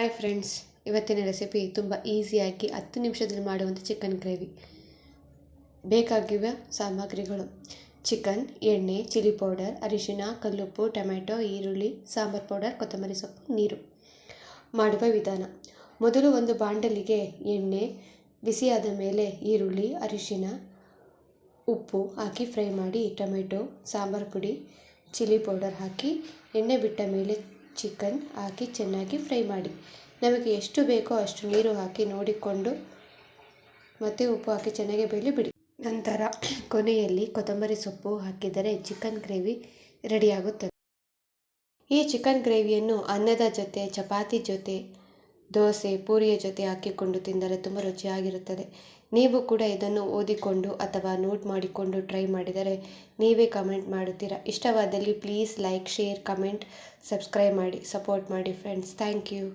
Hi friends, ಇವತ್ತಿನ recipe ತುಂಬ ಈಸಿಯಾಗಿ 10 ನಿಮಿಷದಲ್ಲಿ ಮಾಡುವಂಥ ಚಿಕನ್ ಗ್ರೇವಿ. ಬೇಕಾಗಿರುವ ಸಾಮಗ್ರಿಗಳು: ಚಿಕನ್, ಎಣ್ಣೆ, ಚಿಲ್ಲಿ ಪೌಡರ್, ಅರಿಶಿನ, ಕಲ್ಲುಪ್ಪು, ಟೊಮೆಟೊ, ಈರುಳ್ಳಿ, ಸಾಂಬಾರು ಪೌಡರ್, ಕೊತ್ತಂಬರಿ ಸೊಪ್ಪು, ನೀರು. ಮಾಡುವ ವಿಧಾನ: ಮೊದಲು ಒಂದು ಬಾಣಲಿಗೆ ಎಣ್ಣೆ ಬಿಸಿಯಾದ ಮೇಲೆ ಈರುಳ್ಳಿ, ಅರಿಶಿನ, ಉಪ್ಪು ಹಾಕಿ ಫ್ರೈ ಮಾಡಿ, ಟೊಮೆಟೊ, ಸಾಂಬಾರು ಪುಡಿ, ಚಿಲ್ಲಿ ಪೌಡರ್ ಹಾಕಿ ಎಣ್ಣೆ ಬಿಟ್ಟ ಮೇಲೆ ಚಿಕನ್ ಹಾಕಿ ಚೆನ್ನಾಗಿ ಫ್ರೈ ಮಾಡಿ. ನಮಗೆ ಎಷ್ಟು ಬೇಕೋ ಅಷ್ಟು ನೀರು ಹಾಕಿ ನೋಡಿಕೊಂಡು ಮತ್ತು ಉಪ್ಪು ಹಾಕಿ ಚೆನ್ನಾಗಿ ಬೇಯಲಿ ಬಿಡಿ. ನಂತರ ಕೊನೆಯಲ್ಲಿ ಕೊತ್ತಂಬರಿ ಸೊಪ್ಪು ಹಾಕಿದರೆ ಚಿಕನ್ ಗ್ರೇವಿ ರೆಡಿಯಾಗುತ್ತದೆ. ಈ ಚಿಕನ್ ಗ್ರೇವಿಯನ್ನು ಅನ್ನದ ಜೊತೆ, ಚಪಾತಿ ಜೊತೆ, ದೋಸೆ, ಪೂರಿಯ ಜೊತೆ ಹಾಕಿಕೊಂಡು ತಿಂದರೆ ತುಂಬ ರುಚಿಯಾಗಿರುತ್ತದೆ. ನೀವು ಕೂಡ ಇದನ್ನು ಓದಿಕೊಂಡು ಅಥವಾ ನೋಟ್ ಮಾಡಿಕೊಂಡು ಟ್ರೈ ಮಾಡಿದರೆ ನೀವೇ ಕಮೆಂಟ್ ಮಾಡುತ್ತೀರಾ. ಇಷ್ಟವಾದಲ್ಲಿ please like, share, comment, subscribe ಮಾಡಿ, ಸಪೋರ್ಟ್ ಮಾಡಿ ಫ್ರೆಂಡ್ಸ್. Thank you.